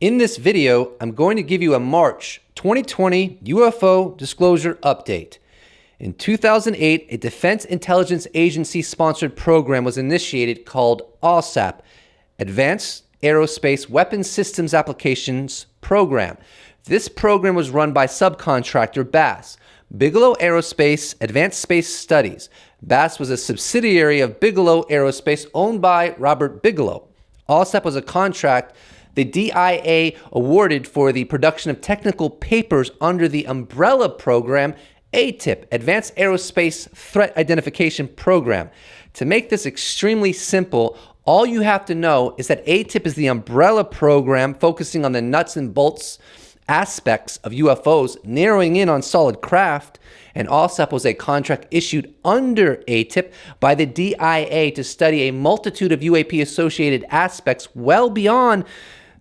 In this video, I'm going to give you a March 2020 UFO Disclosure update. In 2008, a Defense Intelligence Agency-sponsored program was initiated called AATIP, Advanced Aerospace Weapons Systems Applications Program. This program was run by subcontractor BAASS, Bigelow Aerospace Advanced Space Studies. BAASS was a subsidiary of Bigelow Aerospace owned by Robert Bigelow. AATIP was a contract the DIA awarded for the production of technical papers under the umbrella program AATIP, Advanced Aerospace Threat Identification Program. To make this extremely simple, all you have to know is that AATIP is the umbrella program focusing on the nuts and bolts aspects of UFOs, narrowing in on solid craft, and AATIP was a contract issued under AATIP by the DIA to study a multitude of UAP-associated aspects well beyond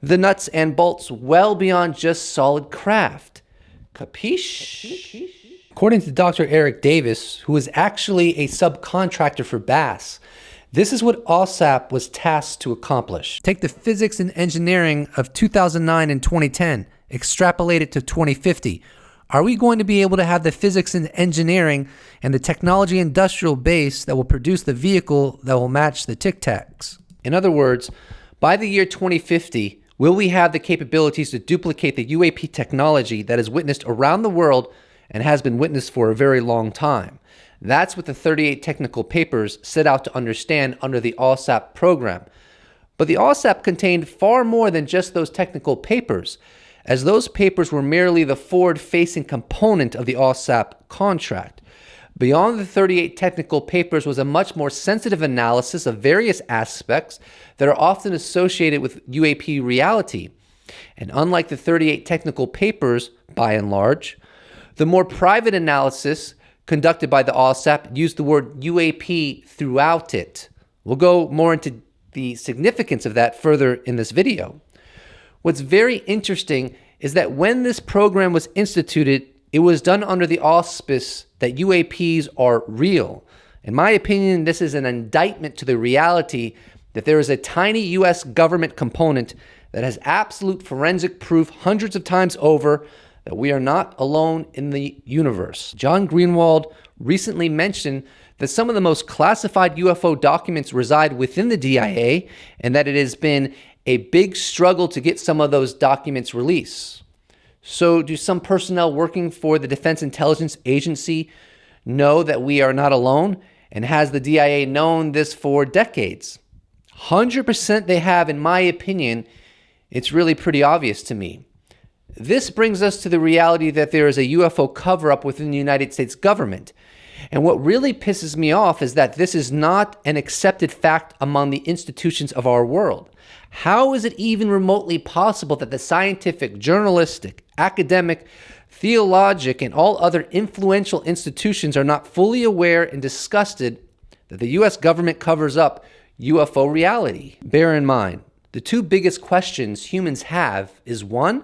the nuts and bolts, well beyond just solid craft. Capiche? According to Dr. Eric Davis, who is actually a subcontractor for BAASS, this is what AATIP was tasked to accomplish. Take the physics and engineering of 2009 and 2010, extrapolate it to 2050. Are we going to be able to have the physics and engineering and the technology industrial base that will produce the vehicle that will match the Tic Tacs? In other words, by the year 2050, will we have the capabilities to duplicate the UAP technology that is witnessed around the world and has been witnessed for a very long time? That's what the 38 technical papers set out to understand under the AATIP program. But the AATIP contained far more than just those technical papers, as those papers were merely the forward-facing component of the AATIP contract. Beyond the 38 technical papers was a much more sensitive analysis of various aspects that are often associated with UAP reality. And unlike the 38 technical papers, by and large, the more private analysis conducted by the AATIP used the word UAP throughout it. We'll go more into the significance of that further in this video. What's very interesting is that when this program was instituted, it was done under the auspice that UAPs are real. In my opinion, this is an indictment to the reality that there is a tiny US government component that has absolute forensic proof hundreds of times over that we are not alone in the universe. John Greenwald recently mentioned that some of the most classified UFO documents reside within the DIA and that it has been a big struggle to get some of those documents released. So do some personnel working for the Defense Intelligence Agency know that we are not alone? And has the DIA known this for decades? 100% they have, in my opinion. It's really pretty obvious to me. This brings us to the reality that there is a UFO cover-up within the United States government. And what really pisses me off is that this is not an accepted fact among the institutions of our world. How is it even remotely possible that the scientific, journalistic, academic, theologic, and all other influential institutions are not fully aware and disgusted that the US government covers up UFO reality? Bear in mind, the two biggest questions humans have is 1,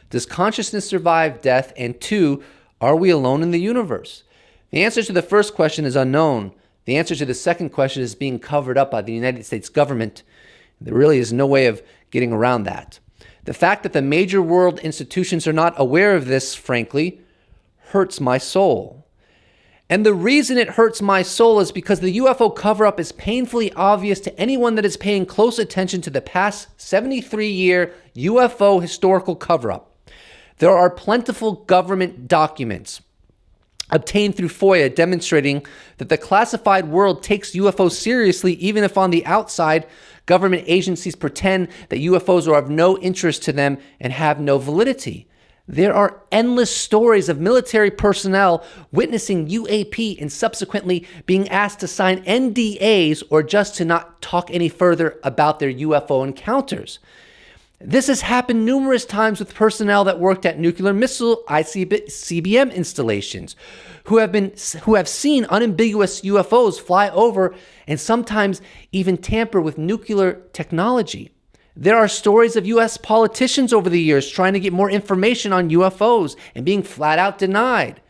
does consciousness survive death? And 2, are we alone in the universe? The answer to the first question is unknown. The answer to the second question is being covered up by the United States government. There really is no way of getting around that. The fact that the major world institutions are not aware of this, frankly, hurts my soul. And the reason it hurts my soul is because the UFO cover-up is painfully obvious to anyone that is paying close attention to the past 73-year UFO historical cover-up. There are plentiful government documents obtained through FOIA demonstrating that the classified world takes UFOs seriously, even if on the outside, government agencies pretend that UFOs are of no interest to them and have no validity. There are endless stories of military personnel witnessing UAP and subsequently being asked to sign NDAs or just to not talk any further about their UFO encounters. This has happened numerous times with personnel that worked at nuclear missile ICBM installations who have seen unambiguous UFOs fly over and sometimes even tamper with nuclear technology. There are stories of US politicians over the years trying to get more information on UFOs and being flat out denied.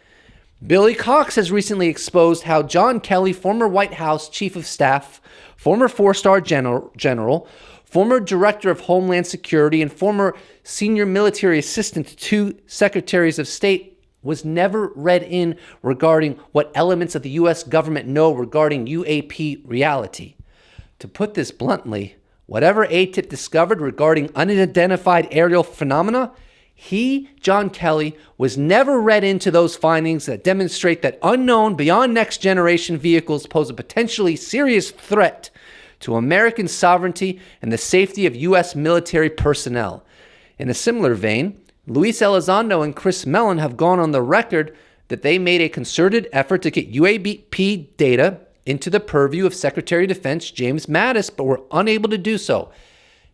Billy Cox has recently exposed how John Kelly, former White House Chief of Staff, former four-star general, former Director of Homeland Security and former senior military assistant to two secretaries of state, was never read in regarding what elements of the U.S. government know regarding UAP reality. To put this bluntly, whatever AATIP discovered regarding unidentified aerial phenomena, he, John Kelly, was never read into those findings that demonstrate that unknown beyond next generation vehicles pose a potentially serious threat to American sovereignty and the safety of U.S. military personnel. In a similar vein, Luis Elizondo and Chris Mellon have gone on the record that they made a concerted effort to get UAP data into the purview of Secretary of Defense James Mattis, but were unable to do so.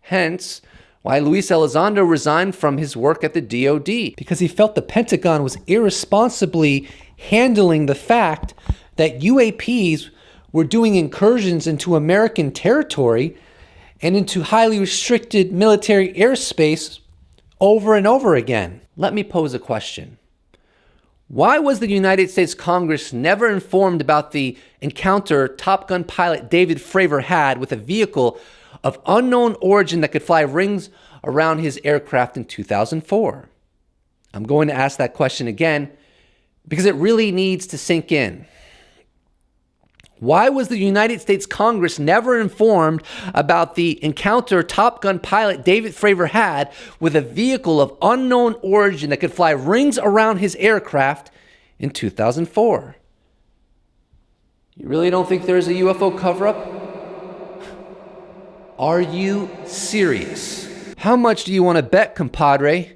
Hence, why Luis Elizondo resigned from his work at the DoD, because he felt the Pentagon was irresponsibly handling the fact that UAPs were doing incursions into American territory and into highly restricted military airspace over and over again. Let me pose a question. Why was the United States Congress never informed about the encounter Top Gun pilot David Fravor had with a vehicle of unknown origin that could fly rings around his aircraft in 2004? I'm going to ask that question again because it really needs to sink in. Why was the United States Congress never informed about the encounter Top Gun pilot David Fravor had with a vehicle of unknown origin that could fly rings around his aircraft in 2004? You really don't think there's a UFO cover-up? Are you serious? How much do you want to bet, compadre,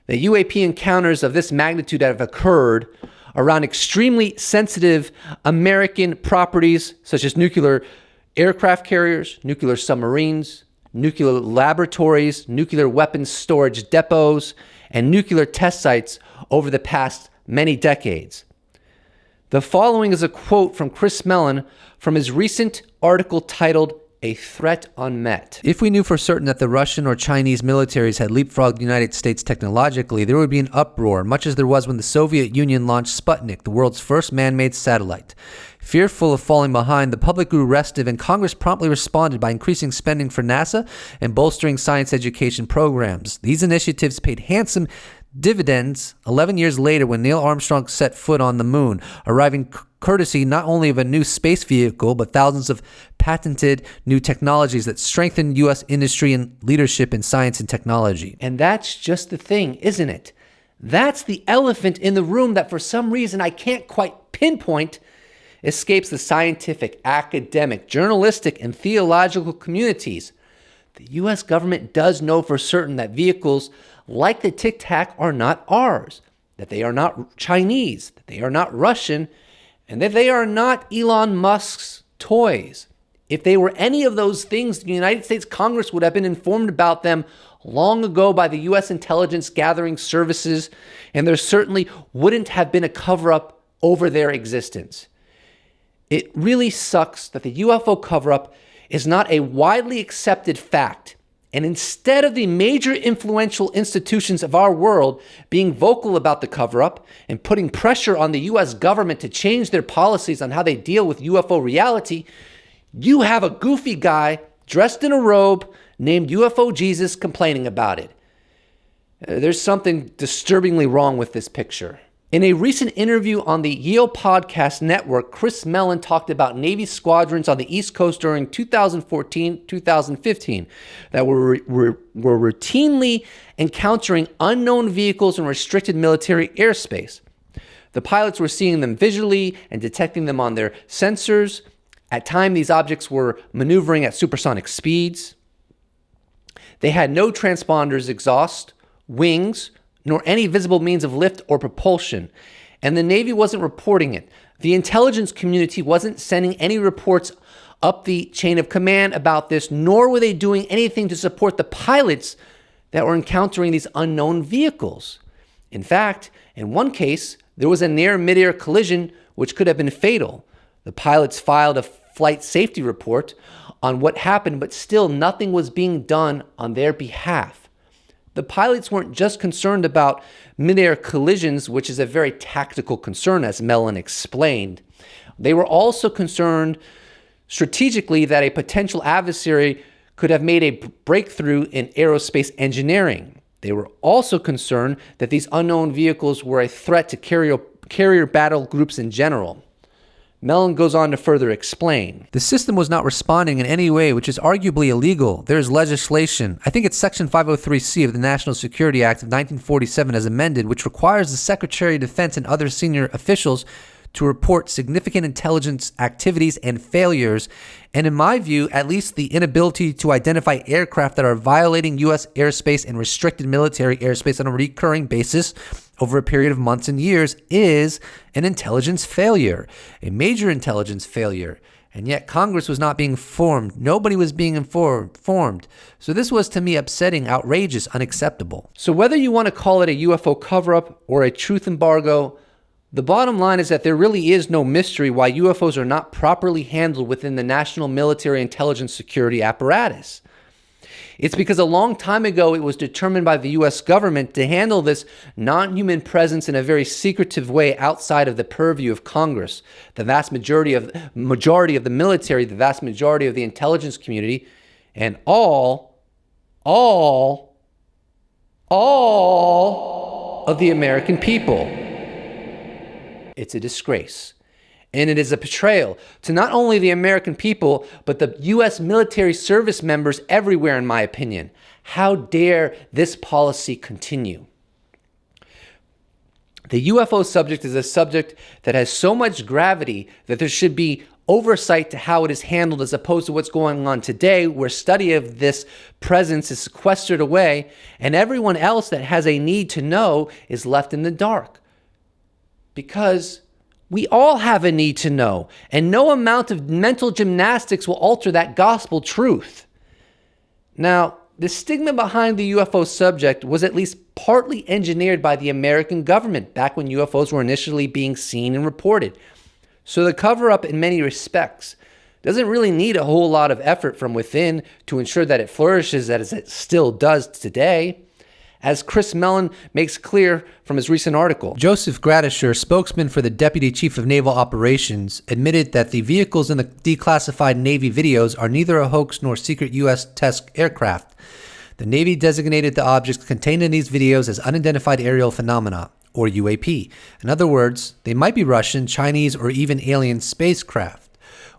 that UAP encounters of this magnitude have occurred around extremely sensitive American properties such as nuclear aircraft carriers, nuclear submarines, nuclear laboratories, nuclear weapons storage depots, and nuclear test sites over the past many decades? The following is a quote from Chris Mellon from his recent article titled "A Threat Unmet." If we knew for certain that the Russian or Chinese militaries had leapfrogged the United States technologically, there would be an uproar, much as there was when the Soviet Union launched Sputnik, the world's first man-made satellite. Fearful of falling behind, the public grew restive, and Congress promptly responded by increasing spending for NASA and bolstering science education programs. These initiatives paid handsome dividends 11 years later when Neil Armstrong set foot on the moon, arriving courtesy not only of a new space vehicle, but thousands of patented new technologies that strengthened U.S. industry and leadership in science and technology. And that's just the thing, isn't it? That's the elephant in the room that for some reason I can't quite pinpoint escapes the scientific, academic, journalistic, and theological communities. The U.S. government does know for certain that vehicles like the Tic Tac are not ours, that they are not Chinese, that they are not Russian, and that they are not Elon Musk's toys. If they were any of those things, the United States Congress would have been informed about them long ago by the U.S. intelligence gathering services, and there certainly wouldn't have been a cover-up over their existence. It really sucks that the UFO cover-up is not a widely accepted fact, and instead of the major influential institutions of our world being vocal about the cover-up and putting pressure on the U.S. government to change their policies on how they deal with UFO reality, you have a goofy guy dressed in a robe named UFO Jesus complaining about it. There's something disturbingly wrong with this picture. In a recent interview on the Yale Podcast Network, Chris Mellon talked about Navy squadrons on the East Coast during 2014-2015 that were routinely encountering unknown vehicles in restricted military airspace. The pilots were seeing them visually and detecting them on their sensors. At times, these objects were maneuvering at supersonic speeds. They had no transponders, exhaust, wings, nor any visible means of lift or propulsion, and the Navy wasn't reporting it. The intelligence community wasn't sending any reports up the chain of command about this, nor were they doing anything to support the pilots that were encountering these unknown vehicles. In fact, in one case, there was a near mid-air collision which could have been fatal. The pilots filed a flight safety report on what happened, but still nothing was being done on their behalf. The pilots weren't just concerned about mid-air collisions, which is a very tactical concern, as Mellon explained. They were also concerned strategically that a potential adversary could have made a breakthrough in aerospace engineering. They were also concerned that these unknown vehicles were a threat to carrier battle groups in general. Mellon goes on to further explain. The system was not responding in any way, which is arguably illegal. There is legislation, I think it's Section 503C of the National Security Act of 1947 as amended, which requires the Secretary of Defense and other senior officials to report significant intelligence activities and failures, and in my view, at least the inability to identify aircraft that are violating U.S. airspace and restricted military airspace on a recurring basis over a period of months and years is an intelligence failure, a major intelligence failure. And yet Congress was not being formed. Nobody was being informed. So this was, to me, upsetting, outrageous, unacceptable. So whether you want to call it a UFO cover-up or a truth embargo, the bottom line is that there really is no mystery why UFOs are not properly handled within the national military intelligence security apparatus. It's because a long time ago it was determined by the U.S. government to handle this non-human presence in a very secretive way outside of the purview of Congress, the vast majority of the military, the vast majority of the intelligence community, and all of the American people. It's a disgrace. And it is a betrayal to not only the American people, but the U.S. military service members everywhere, in my opinion. How dare this policy continue? The UFO subject is a subject that has so much gravity that there should be oversight to how it is handled as opposed to what's going on today, where study of this presence is sequestered away and everyone else that has a need to know is left in the dark. Because we all have a need to know, and no amount of mental gymnastics will alter that gospel truth. Now, the stigma behind the UFO subject was at least partly engineered by the American government back when UFOs were initially being seen and reported. So the cover-up in many respects doesn't really need a whole lot of effort from within to ensure that it flourishes as it still does today. As Chris Mellon makes clear from his recent article, Joseph Gradisher, spokesman for the Deputy Chief of Naval Operations, admitted that the vehicles in the declassified Navy videos are neither a hoax nor secret U.S. test aircraft. The Navy designated the objects contained in these videos as unidentified aerial phenomena, or UAP. In other words, they might be Russian, Chinese, or even alien spacecraft.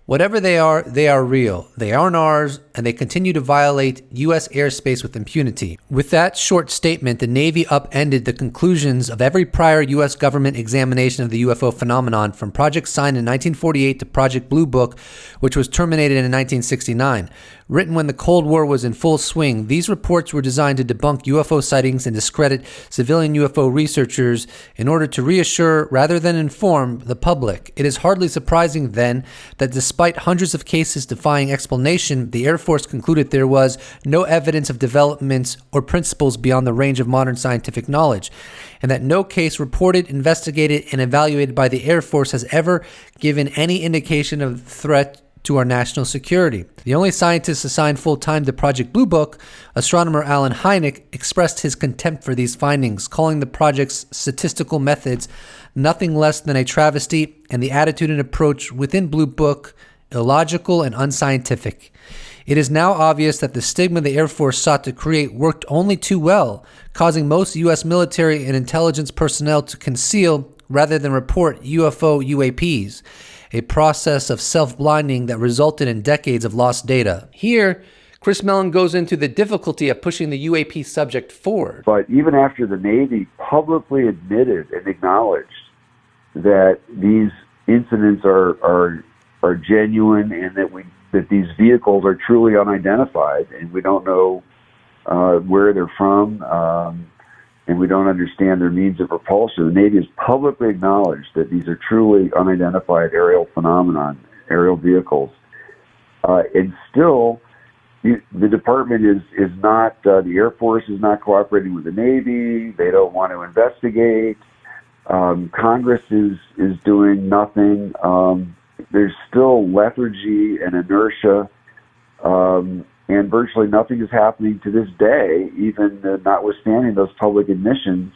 Whatever they are real. They aren't ours, and they continue to violate U.S. airspace with impunity. With that short statement, the Navy upended the conclusions of every prior U.S. government examination of the UFO phenomenon, from Project Sign in 1948 to Project Blue Book, which was terminated in 1969. Written when the Cold War was in full swing, these reports were designed to debunk UFO sightings and discredit civilian UFO researchers in order to reassure rather than inform the public. It is hardly surprising, then, that despite hundreds of cases defying explanation, the Air Force concluded there was no evidence of developments or principles beyond the range of modern scientific knowledge, and that no case reported, investigated, and evaluated by the Air Force has ever given any indication of threat to our national security. The only scientist assigned full-time to Project Blue Book, astronomer Alan Hynek, expressed his contempt for these findings, calling the project's statistical methods nothing less than a travesty, and the attitude and approach within Blue Book illogical and unscientific. It is now obvious that the stigma the Air Force sought to create worked only too well, causing most U.S. military and intelligence personnel to conceal rather than report UFO UAPs, a process of self-blinding that resulted in decades of lost data. Here, Chris Mellon goes into the difficulty of pushing the UAP subject forward. But even after the Navy publicly admitted and acknowledged that these incidents are genuine and that these vehicles are truly unidentified and we don't know where they're from, and we don't understand their means of propulsion, the Navy has publicly acknowledged that these are truly unidentified aerial phenomenon, aerial vehicles. And still, the department is not, the Air Force is not cooperating with the Navy. They don't want to investigate. Congress is doing nothing. There's still lethargy and inertia. And virtually nothing is happening to this day, even notwithstanding those public admissions,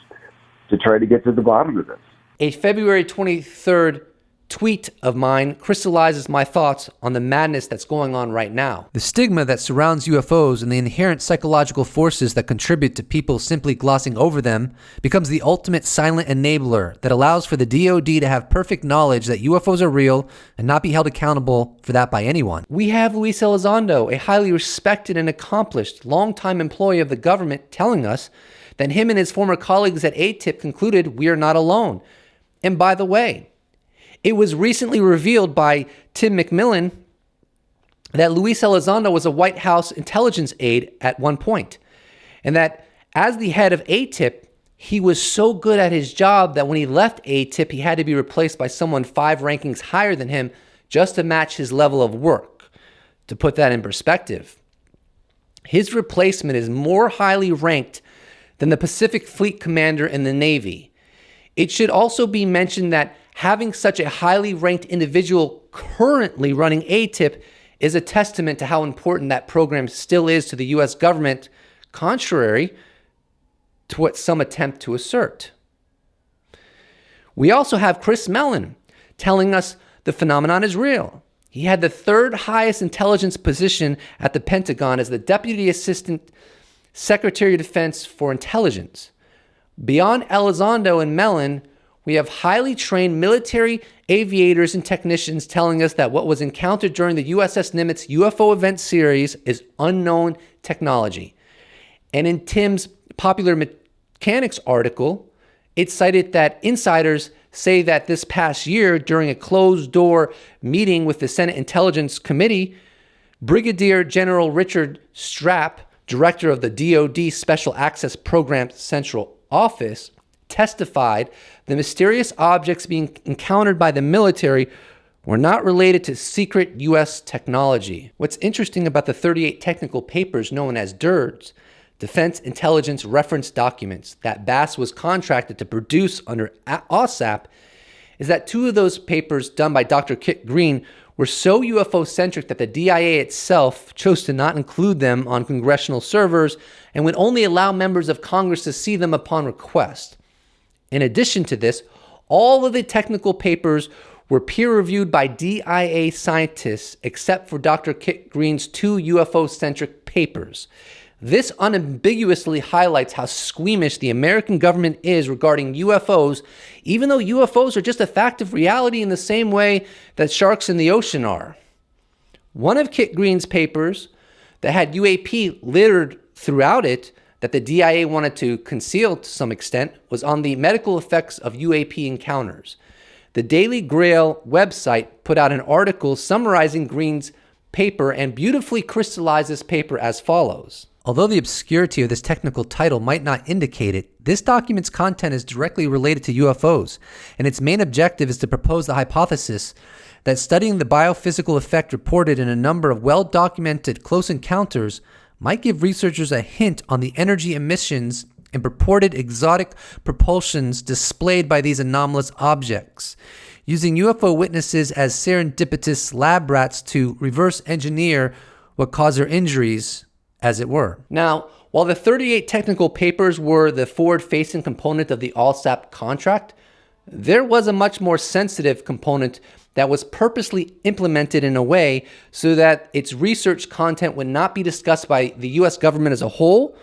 to try to get to the bottom of this. A February 23rd tweet of mine crystallizes my thoughts on the madness that's going on right now. The stigma that surrounds UFOs and the inherent psychological forces that contribute to people simply glossing over them becomes the ultimate silent enabler that allows for the DoD to have perfect knowledge that UFOs are real and not be held accountable for that by anyone. We have Luis Elizondo, a highly respected and accomplished longtime employee of the government, telling us that him and his former colleagues at AATIP concluded we are not alone. And by the way, it was recently revealed by Tim McMillan that Luis Elizondo was a White House intelligence aide at one point, and that as the head of AATIP, he was so good at his job that when he left AATIP, he had to be replaced by someone 5 rankings higher than him just to match his level of work. To put that in perspective, his replacement is more highly ranked than the Pacific Fleet commander in the Navy. It should also be mentioned that having such a highly ranked individual currently running AATIP is a testament to how important that program still is to the U.S. government, contrary to what some attempt to assert. We also have Chris Mellon telling us the phenomenon is real. He had the 3rd highest intelligence position at the Pentagon as the Deputy Assistant Secretary of Defense for Intelligence. Beyond Elizondo and Mellon, we have highly trained military aviators and technicians telling us that what was encountered during the USS Nimitz UFO event series is unknown technology. And in Tim's Popular Mechanics article, it cited that insiders say that this past year, during a closed-door meeting with the Senate Intelligence Committee, Brigadier General Richard Strapp, director of the DoD Special Access Program Central Office, testified the mysterious objects being encountered by the military were not related to secret U.S. technology. What's interesting about the 38 technical papers known as DIRDs, Defense Intelligence Reference Documents, that BAASS was contracted to produce under AATIP, is that 2 of those papers done by Dr. Kit Green were so UFO-centric that the DIA itself chose to not include them on congressional servers and would only allow members of Congress to see them upon request. In addition to this, all of the technical papers were peer-reviewed by DIA scientists except for Dr. Kit Green's 2 UFO-centric papers. This unambiguously highlights how squeamish the American government is regarding UFOs, even though UFOs are just a fact of reality in the same way that sharks in the ocean are. One of Kit Green's papers that had UAP littered throughout it that the DIA wanted to conceal to some extent was on the medical effects of UAP encounters. The Daily Grail website put out an article summarizing Green's paper and beautifully crystallized this paper as follows. Although the obscurity of this technical title might not indicate it, this document's content is directly related to UFOs, and its main objective is to propose the hypothesis that studying the biophysical effect reported in a number of well-documented close encounters might give researchers a hint on the energy emissions and purported exotic propulsions displayed by these anomalous objects, using UFO witnesses as serendipitous lab rats to reverse engineer what caused their injuries, as it were. Now, while the 38 technical papers were the forward-facing component of the AATIP contract, there was a much more sensitive component that was purposely implemented in a way so that its research content would not be discussed by the U.S. government as a whole,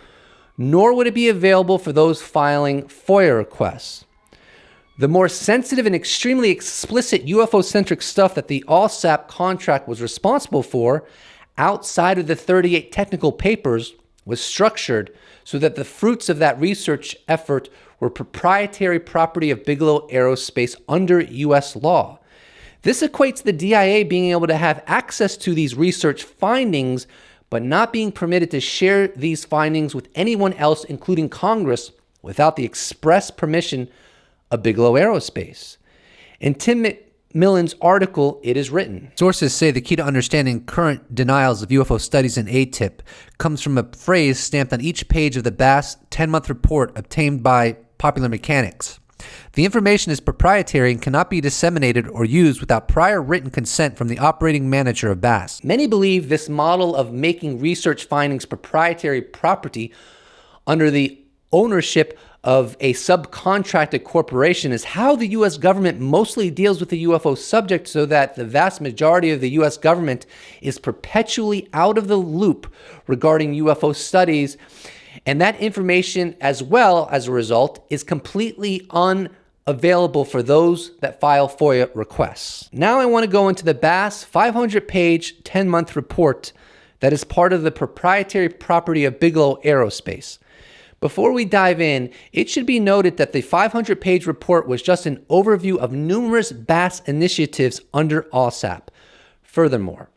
nor would it be available for those filing FOIA requests. The more sensitive and extremely explicit UFO-centric stuff that the AATIP contract was responsible for, outside of the 38 technical papers, was structured so that the fruits of that research effort were proprietary property of Bigelow Aerospace under U.S. law. This equates the DIA being able to have access to these research findings, but not being permitted to share these findings with anyone else, including Congress, without the express permission of Bigelow Aerospace. In Tim McMillan's article, it is written, sources say the key to understanding current denials of UFO studies in AATIP comes from a phrase stamped on each page of the BAASS 10-month report obtained by Popular Mechanics. The information is proprietary and cannot be disseminated or used without prior written consent from the operating manager of BAASS. Many believe this model of making research findings proprietary property under the ownership of a subcontracted corporation is how the U.S. government mostly deals with the UFO subject, so that the vast majority of the U.S. government is perpetually out of the loop regarding UFO studies. And that information, as well as a result, is completely unavailable for those that file FOIA requests. Now I want to go into the BAASS 500-page, 10-month report that is part of the proprietary property of Bigelow Aerospace. Before we dive in, it should be noted that the 500-page report was just an overview of numerous BAASS initiatives under AATIP. Furthermore,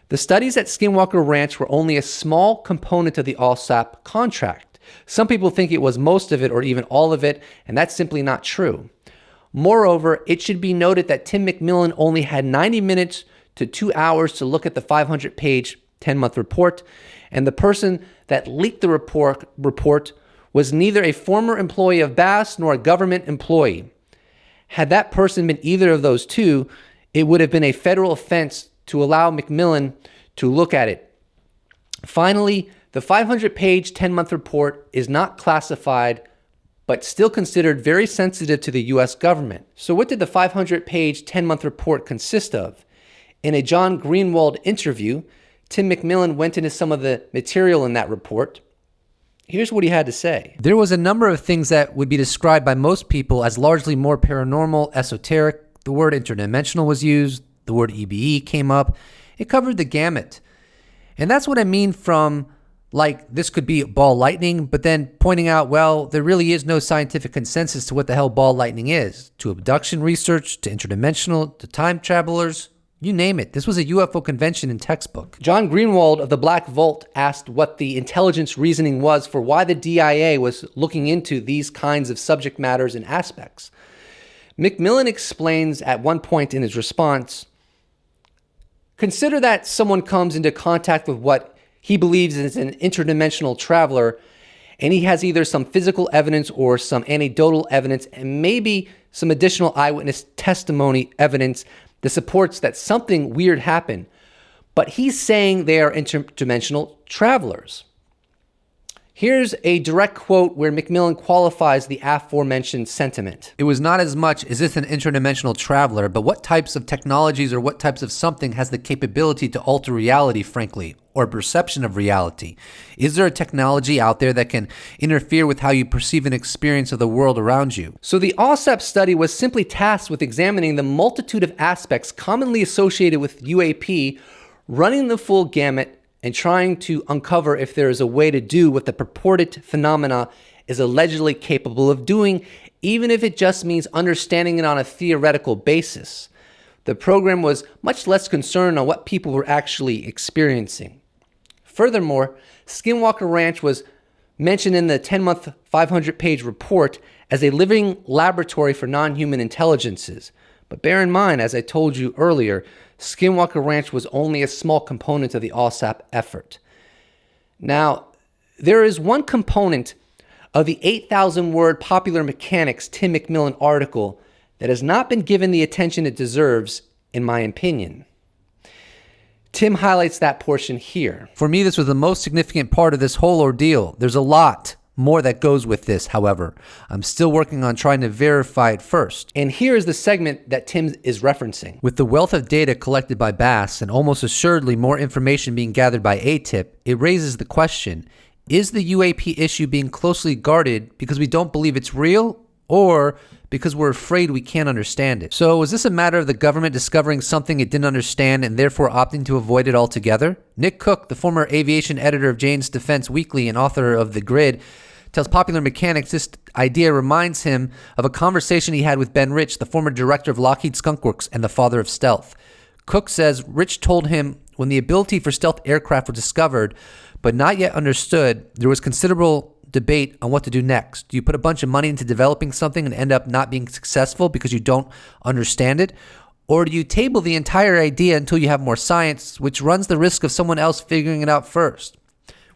the studies at Skinwalker Ranch were only a small component of the AATIP contract. Some people think it was most of it or even all of it, and that's simply not true. Moreover, it should be noted that Tim McMillan only had 90 minutes to 2 hours to look at the 500-page, 10-month report, and the person that leaked the report was neither a former employee of BAASS nor a government employee. Had that person been either of those two, it would have been a federal offense to allow McMillan to look at it. Finally, the 500-page, 10-month report is not classified, but still considered very sensitive to the U.S. government. So what did the 500-page, 10-month report consist of? In a John Greenwald interview, Tim McMillan went into some of the material in that report. Here's what he had to say. There was a number of things that would be described by most people as largely more paranormal, esoteric. The word interdimensional was used. The word EBE came up. It covered the gamut. And that's what I mean from, like, this could be ball lightning, but then pointing out, well, there really is no scientific consensus to what the hell ball lightning is. To abduction research, to interdimensional, to time travelers, you name it. This was a UFO convention in textbook. John Greenwald of the Black Vault asked what the intelligence reasoning was for why the DIA was looking into these kinds of subject matters and aspects. McMillan explains at one point in his response, consider that someone comes into contact with what he believes is an interdimensional traveler, and he has either some physical evidence or some anecdotal evidence and maybe some additional eyewitness testimony evidence that supports that something weird happened, but he's saying they are interdimensional travelers. Here's a direct quote where McMillan qualifies the aforementioned sentiment. It was not as much, is this an interdimensional traveler, but what types of technologies or what types of something has the capability to alter reality, frankly, or perception of reality? Is there a technology out there that can interfere with how you perceive an experience of the world around you? So the AATIP study was simply tasked with examining the multitude of aspects commonly associated with UAP, running the full gamut, and trying to uncover if there is a way to do what the purported phenomena is allegedly capable of doing, even if it just means understanding it on a theoretical basis. The program was much less concerned on what people were actually experiencing. Furthermore, Skinwalker Ranch was mentioned in the 10-month, 500-page report as a living laboratory for non-human intelligences. But bear in mind, as I told you earlier, Skinwalker Ranch was only a small component of the AATIP effort. Now, there is one component of the 8,000-word Popular Mechanics Tim McMillan article that has not been given the attention it deserves, in my opinion. Tim highlights that portion here. For me, this was the most significant part of this whole ordeal. There's a lot more that goes with this, however. I'm still working on trying to verify it first. And here is the segment that Tim is referencing. With the wealth of data collected by BAASS and almost assuredly more information being gathered by AATIP, it raises the question, is the UAP issue being closely guarded because we don't believe it's real, or because we're afraid we can't understand it? So is this a matter of the government discovering something it didn't understand and therefore opting to avoid it altogether? Nick Cook, the former aviation editor of Jane's Defense Weekly and author of The Grid, tells Popular Mechanics this idea reminds him of a conversation he had with Ben Rich, the former director of Lockheed Skunk Works and the father of stealth. Cook says Rich told him when the ability for stealth aircraft was discovered but not yet understood, there was considerable debate on what to do next. Do you put a bunch of money into developing something and end up not being successful because you don't understand it? Or do you table the entire idea until you have more science, which runs the risk of someone else figuring it out first?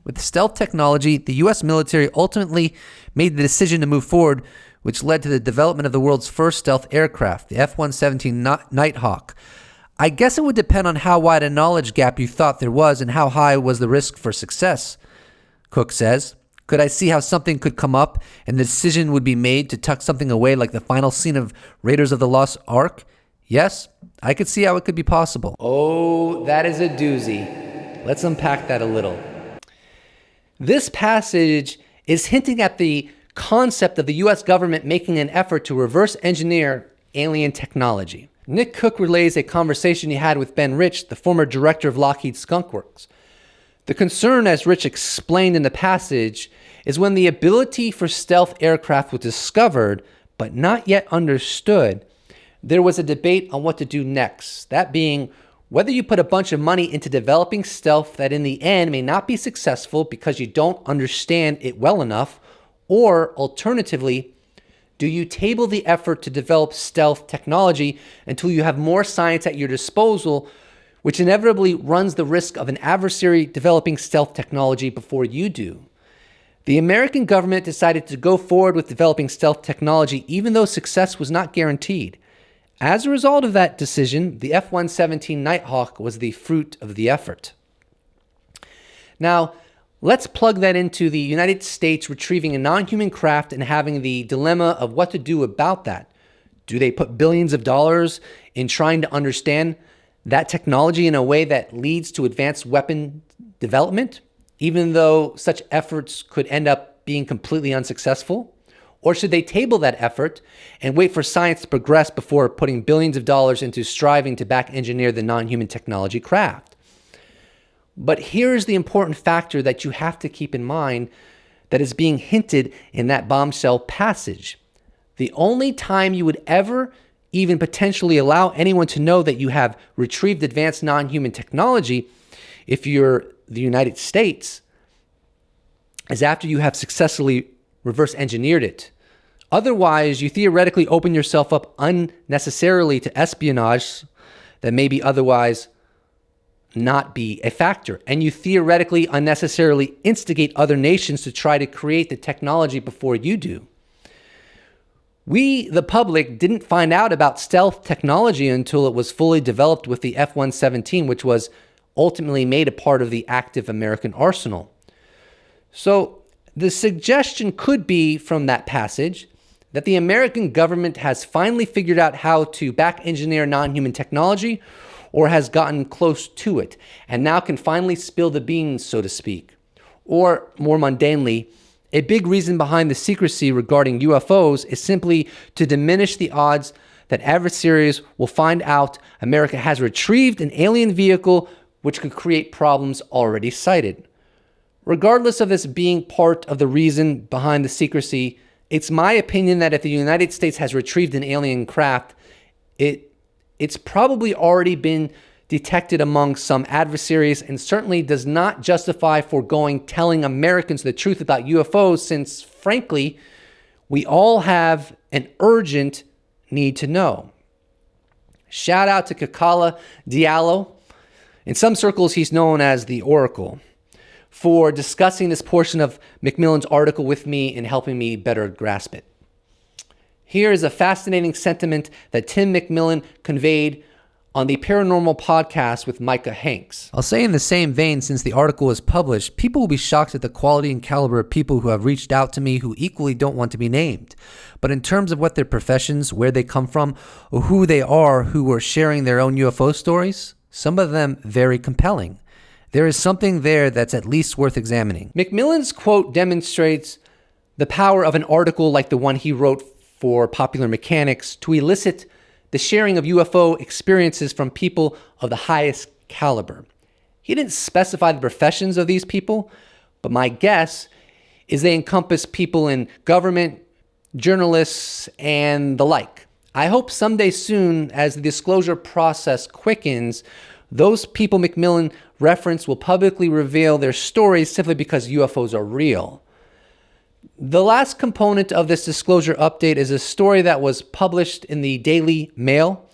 With stealth technology, the U.S. military ultimately made the decision to move forward, which led to the development of the world's first stealth aircraft, the F-117 Nighthawk. I guess it would depend on how wide a knowledge gap you thought there was and how high was the risk for success, Cook says. Could I see how something could come up and the decision would be made to tuck something away like the final scene of Raiders of the Lost Ark? Yes, I could see how it could be possible. Oh, that is a doozy. Let's unpack that a little. This passage is hinting at the concept of the U.S. government making an effort to reverse engineer alien technology. Nick Cook relays a conversation he had with Ben Rich, the former director of Lockheed Skunk Works. The concern, as Rich explained in the passage, is when the ability for stealth aircraft was discovered, but not yet understood, there was a debate on what to do next. That being, whether you put a bunch of money into developing stealth that in the end may not be successful because you don't understand it well enough, or alternatively, do you table the effort to develop stealth technology until you have more science at your disposal, which inevitably runs the risk of an adversary developing stealth technology before you do? The American government decided to go forward with developing stealth technology even though success was not guaranteed. As a result of that decision, the F-117 Nighthawk was the fruit of the effort. Now, let's plug that into the United States retrieving a non-human craft and having the dilemma of what to do about that. Do they put billions of dollars in trying to understand that technology in a way that leads to advanced weapon development, even though such efforts could end up being completely unsuccessful? Or should they table that effort and wait for science to progress before putting billions of dollars into striving to back engineer the non-human technology craft? But here's the important factor that you have to keep in mind that is being hinted in that bombshell passage. The only time you would ever even potentially allow anyone to know that you have retrieved advanced non-human technology, if you're the United States, is after you have successfully reverse engineered it. Otherwise, you theoretically open yourself up unnecessarily to espionage that maybe otherwise not be a factor. And you theoretically unnecessarily instigate other nations to try to create the technology before you do. We, the public, didn't find out about stealth technology until it was fully developed with the F-117, which was ultimately made a part of the active American arsenal. So the suggestion could be from that passage that the American government has finally figured out how to back engineer non-human technology, or has gotten close to it, and now can finally spill the beans, so to speak. Or, more mundanely, a big reason behind the secrecy regarding UFOs is simply to diminish the odds that adversaries will find out America has retrieved an alien vehicle which could create problems already cited. Regardless of this being part of the reason behind the secrecy, it's my opinion that if the United States has retrieved an alien craft, it's probably already been detected among some adversaries and certainly does not justify foregoing telling Americans the truth about UFOs, since, frankly, we all have an urgent need to know. Shout out to Kakala Diallo. In some circles, he's known as the Oracle, for discussing this portion of Macmillan's article with me and helping me better grasp it. Here is a fascinating sentiment that Tim Macmillan conveyed on the Paranormal Podcast with Micah Hanks. I'll say in the same vein, since the article was published, people will be shocked at the quality and caliber of people who have reached out to me who equally don't want to be named. But in terms of what their professions, where they come from, or who they are who are sharing their own UFO stories, some of them very compelling. There is something there that's at least worth examining. Macmillan's quote demonstrates the power of an article like the one he wrote for Popular Mechanics to elicit the sharing of UFO experiences from people of the highest caliber. He didn't specify the professions of these people, but my guess is they encompass people in government, journalists, and the like. I hope someday soon, as the disclosure process quickens, those people Macmillan referenced will publicly reveal their stories simply because UFOs are real. The last component of this disclosure update is a story that was published in the Daily Mail,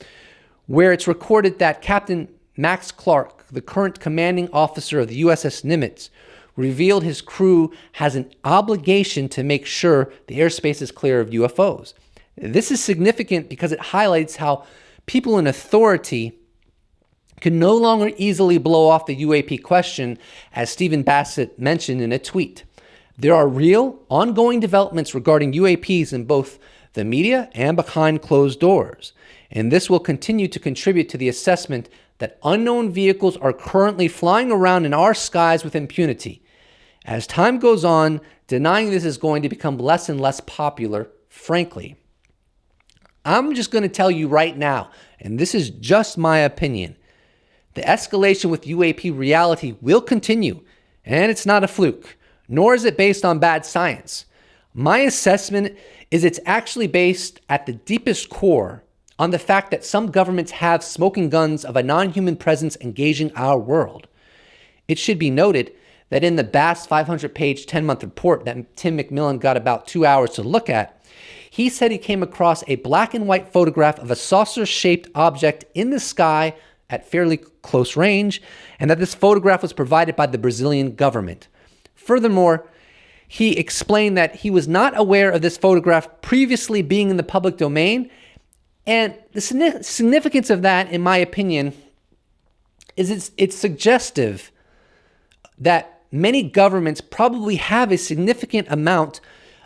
where it's recorded that Captain Max Clark, the current commanding officer of the USS Nimitz, revealed his crew has an obligation to make sure the airspace is clear of UFOs. This is significant because it highlights how people in authority can no longer easily blow off the UAP question, as Stephen Bassett mentioned in a tweet. There are real, ongoing developments regarding UAPs in both the media and behind closed doors, and this will continue to contribute to the assessment that unknown vehicles are currently flying around in our skies with impunity. As time goes on, denying this is going to become less and less popular, frankly. I'm just going to tell you right now, and this is just my opinion, the escalation with UAP reality will continue, and it's not a fluke, nor is it based on bad science. My assessment is it's actually based at the deepest core on the fact that some governments have smoking guns of a non-human presence engaging our world. It should be noted that in the BAASS 500-page 10-month report that Tim McMillan got about 2 hours to look at, he said he came across a black and white photograph of a saucer-shaped object in the sky at fairly close range, and that this photograph was provided by the Brazilian government. Furthermore, he explained that he was not aware of this photograph previously being in the public domain, and the significance of that, in my opinion, is it's suggestive that many governments probably have a significant amount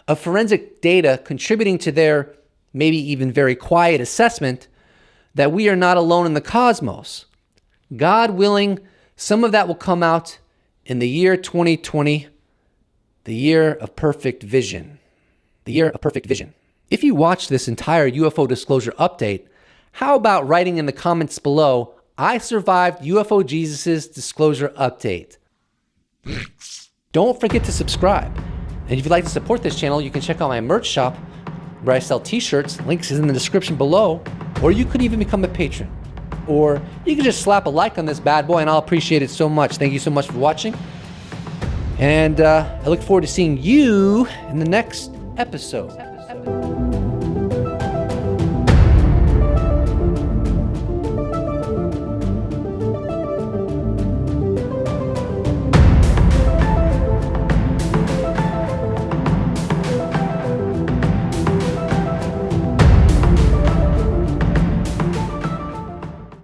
of forensic data contributing to their maybe even very quiet assessment that we are not alone in the cosmos. God willing, some of that will come out in the year 2020, the year of perfect vision. The year of perfect vision. If you watched this entire UFO disclosure update, how about writing in the comments below, I survived UFO Jesus' disclosure update? Don't forget to subscribe. And if you'd like to support this channel, you can check out my merch shop where I sell t-shirts. Links is in the description below. Or you could even become a patron. Or you can just slap a like on this bad boy and I'll appreciate it so much. Thank you so much for watching. And I look forward to seeing you in the next episode.